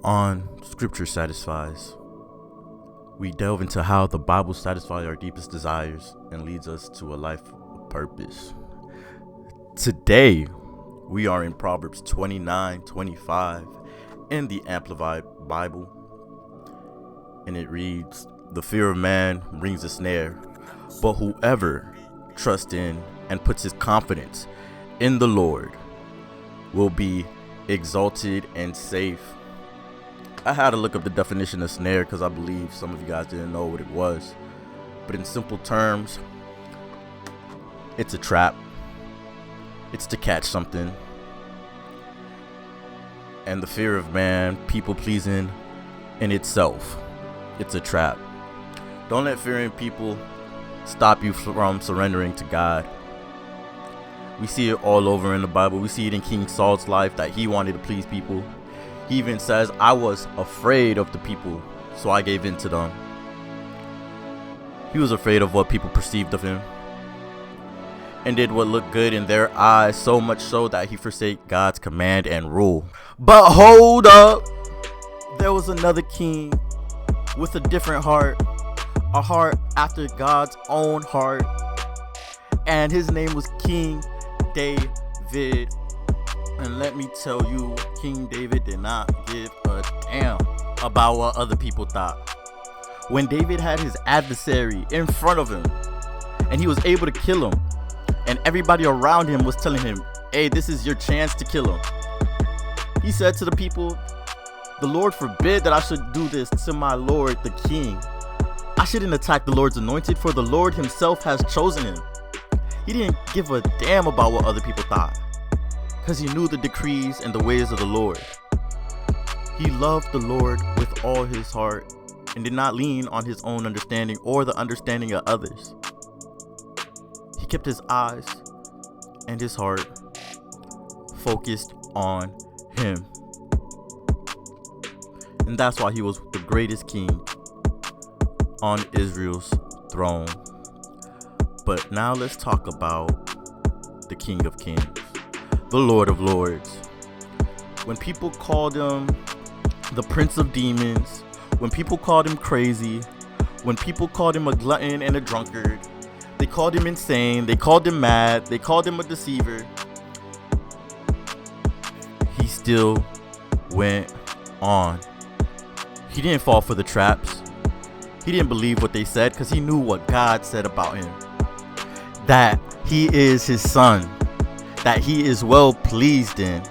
On Scripture Satisfies, we delve into how the Bible satisfies our deepest desires and leads us to a life of purpose. Today, we are in Proverbs 29:25 in the Amplified Bible, and it reads, "The fear of man brings a snare, but whoever trusts in and puts his confidence in the Lord will be exalted and safe." I had to look up the definition of snare because I believe some of you guys didn't know what it was. But in simple terms, it's a trap. It's to catch something. And the fear of man, people pleasing in itself, it's a trap. Don't let fearing people stop you from surrendering to God. We see it all over in the Bible. We see it in King Saul's life that he wanted to please people. He even says, "I was afraid of the people, so I gave in to them." He was afraid of what people perceived of him and did what looked good in their eyes, so much so that he forsake God's command and rule. But hold up, there was another king with a different heart, a heart after God's own heart, and his name was King David. And let me tell you, King David did not give a damn about what other people thought. When David had his adversary in front of him and he was able to kill him, and everybody around him was telling him, "Hey, this is your chance to kill him," he said to the people, "The Lord forbid that I should do this to my Lord the king. I shouldn't attack the Lord's anointed, for the Lord himself has chosen him." He didn't give a damn about what other people thought, because he knew the decrees and the ways of the Lord. He loved the Lord with all his heart and did not lean on his own understanding or the understanding of others. He kept his eyes and his heart focused on him. And that's why he was the greatest king on Israel's throne. But now let's talk about the King of Kings, the Lord of Lords. When people called him the Prince of Demons, when people called him crazy, when people called him a glutton and a drunkard, they called him insane, they called him mad, they called him a deceiver, he still went on. He didn't fall for the traps. He didn't believe what they said because he knew what God said about him. That he is his son, that he is well pleased in.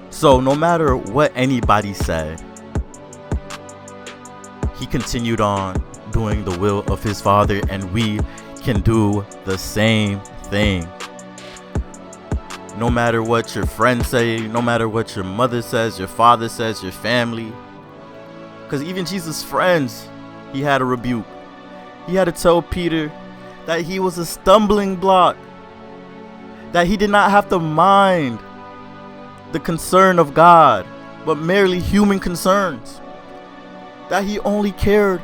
So no matter what anybody said, he continued on doing the will of his Father, and we can do the same thing. No matter what your friends say, no matter what your mother says, your father says, your family, because even Jesus' friends, he had a rebuke. He had to tell Peter that he was a stumbling block, that he did not have to mind the concern of God, but merely human concerns, that he only cared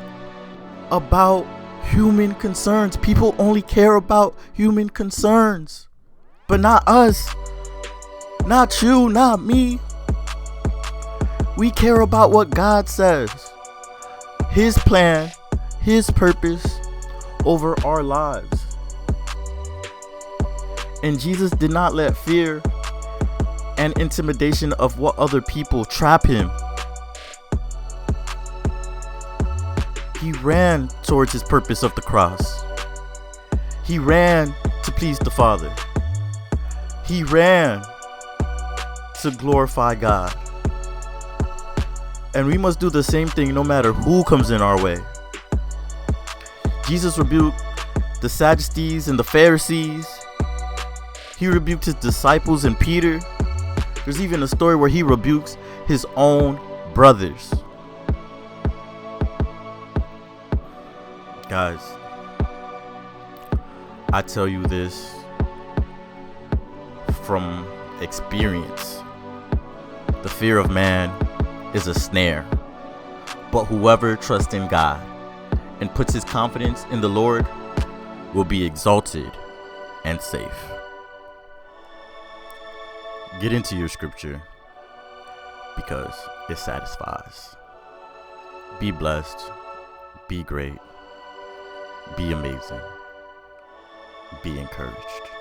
about human concerns. People only care about human concerns, but not us, not you, not me. We care about what God says, his plan, his purpose over our lives. And Jesus did not let fear and intimidation of what other people trap him. He ran towards his purpose of the cross. He ran to please the Father. He ran to glorify God. And we must do the same thing no matter who comes in our way. Jesus rebuked the Sadducees and the Pharisees. He rebuked his disciples and Peter. There's even a story where he rebukes his own brothers. Guys, I tell you this from experience. The fear of man is a snare, but whoever trusts in God and puts his confidence in the Lord will be exalted and safe. Get into your scripture. because it satisfies. Be blessed. Be great. Be amazing. Be encouraged.